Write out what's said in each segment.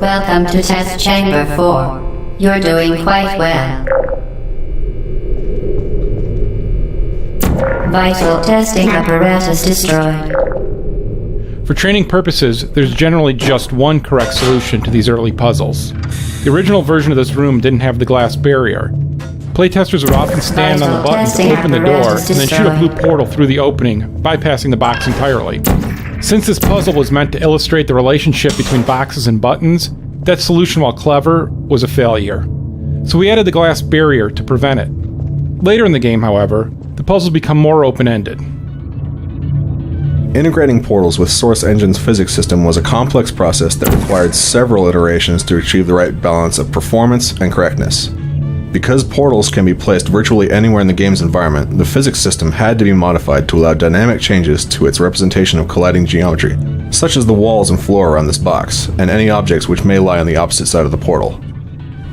Welcome to Test Chamber 4. You're doing quite well. Vital testing apparatus destroyed. For training purposes, there's generally just one correct solution to these early puzzles. The original version of this room didn't have the glass barrier. Playtesters would often stand on the button to open the door and then shoot a blue portal through the opening, bypassing the box entirely. Since this puzzle was meant to illustrate the relationship between boxes and buttons, that solution, while clever, was a failure. So we added the glass barrier to prevent it. Later in the game, however, the puzzles become more open-ended. Integrating portals with Source Engine's physics system was a complex process that required several iterations to achieve the right balance of performance and correctness. Because portals can be placed virtually anywhere in the game's environment, the physics system had to be modified to allow dynamic changes to its representation of colliding geometry, such as the walls and floor around this box, and any objects which may lie on the opposite side of the portal.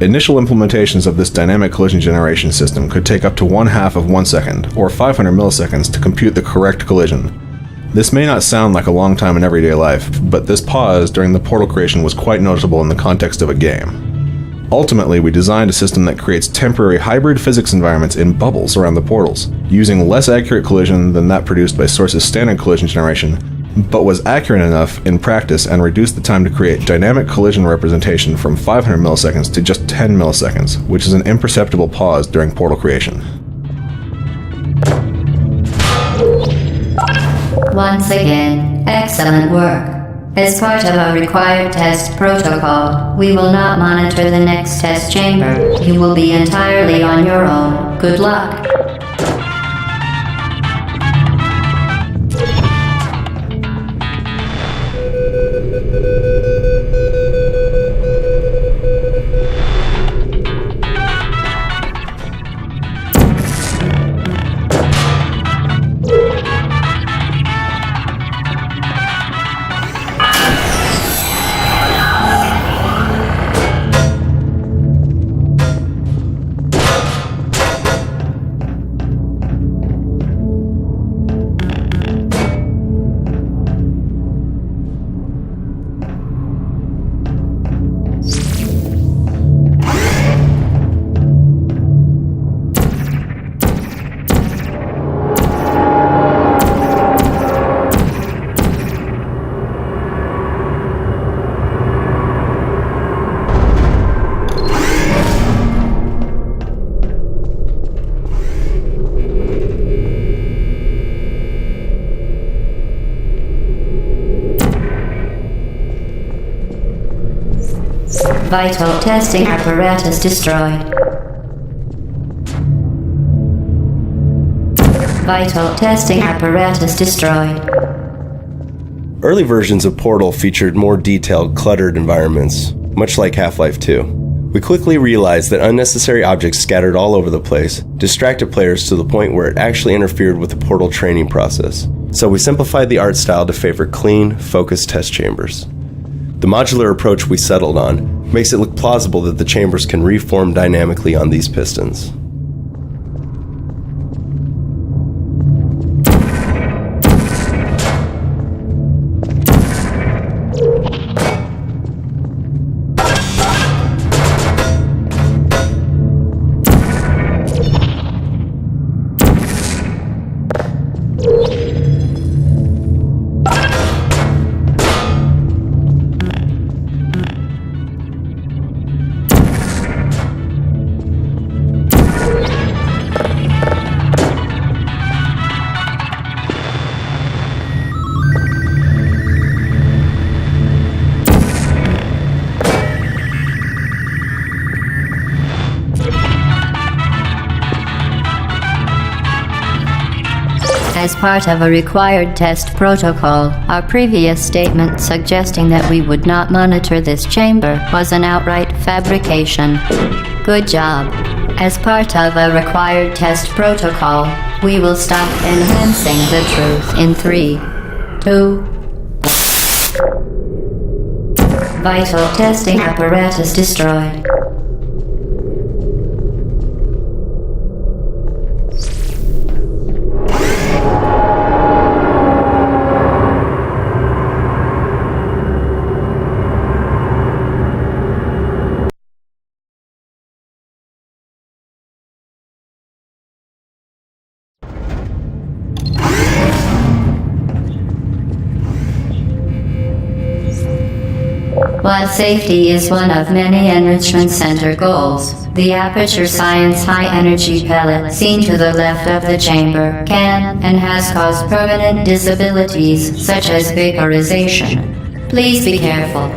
Initial implementations of this dynamic collision generation system could take up to 1/2 of 1 second, or 500 milliseconds, to compute the correct collision. This may not sound like a long time in everyday life, but this pause during the portal creation was quite noticeable in the context of a game. Ultimately, we designed a system that creates temporary hybrid physics environments in bubbles around the portals, using less accurate collision than that produced by Source's standard collision generation, but was accurate enough in practice and reduced the time to create dynamic collision representation from 500 milliseconds to just 10 milliseconds, which is an imperceptible pause during portal creation. Once again, excellent work. As part of our required test protocol, we will not monitor the next test chamber. You will be entirely on your own. Good luck. Vital testing apparatus destroyed. Vital testing apparatus destroyed. Early versions of Portal featured more detailed, cluttered environments, much like Half-Life 2. We quickly realized that unnecessary objects scattered all over the place distracted players to the point where it actually interfered with the Portal training process. So we simplified the art style to favor clean, focused test chambers. The modular approach we settled on makes it look plausible that the chambers can reform dynamically on these pistons. As part of a required test protocol, our previous statement suggesting that we would not monitor this chamber was an outright fabrication. Good job. As part of a required test protocol, we will stop enhancing the truth in 3, 2. Vital testing apparatus destroyed. While safety is one of many Enrichment Center goals, the Aperture Science high-energy pellet seen to the left of the chamber can and has caused permanent disabilities such as vaporization. Please be careful.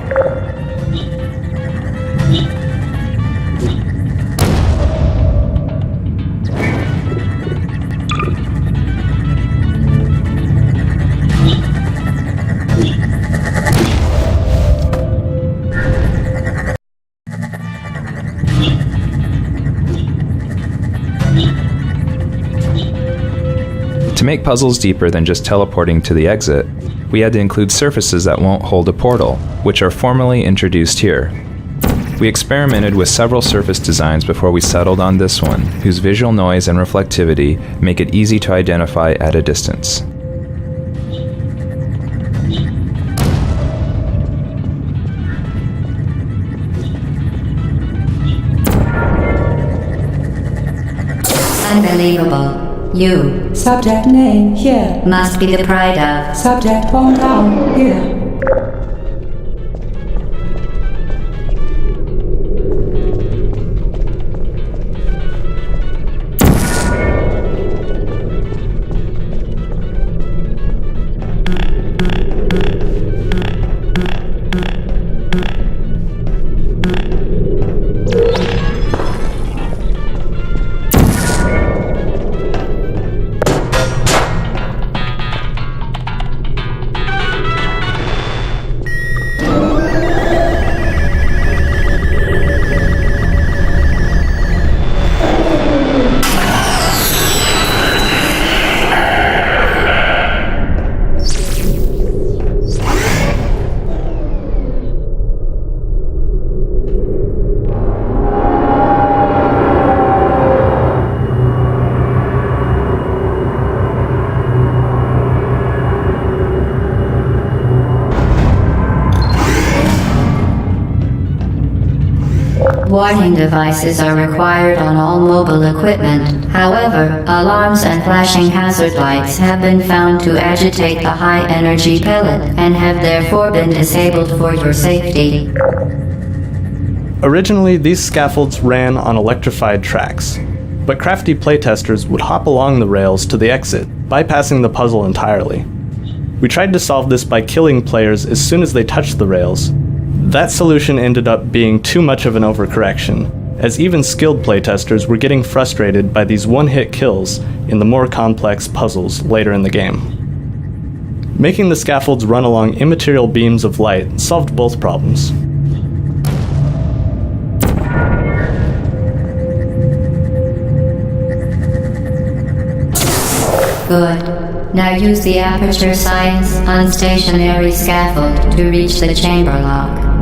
To make puzzles deeper than just teleporting to the exit, we had to include surfaces that won't hold a portal, which are formally introduced here. We experimented with several surface designs before we settled on this one, whose visual noise and reflectivity make it easy to identify at a distance. Unbelievable. You Subject name here. must be the pride of. Subject hometown here. Warning devices are required on all mobile equipment. However, alarms and flashing hazard lights have been found to agitate the high-energy pellet and have therefore been disabled for your safety. Originally, these scaffolds ran on electrified tracks, but crafty playtesters would hop along the rails to the exit, bypassing the puzzle entirely. We tried to solve this by killing players as soon as they touched the rails. That solution ended up being too much of an overcorrection, as even skilled playtesters were getting frustrated by these one-hit kills in the more complex puzzles later in the game. Making the scaffolds run along immaterial beams of light solved both problems. Good. Now use the Aperture Science unstationary scaffold to reach the chamber lock.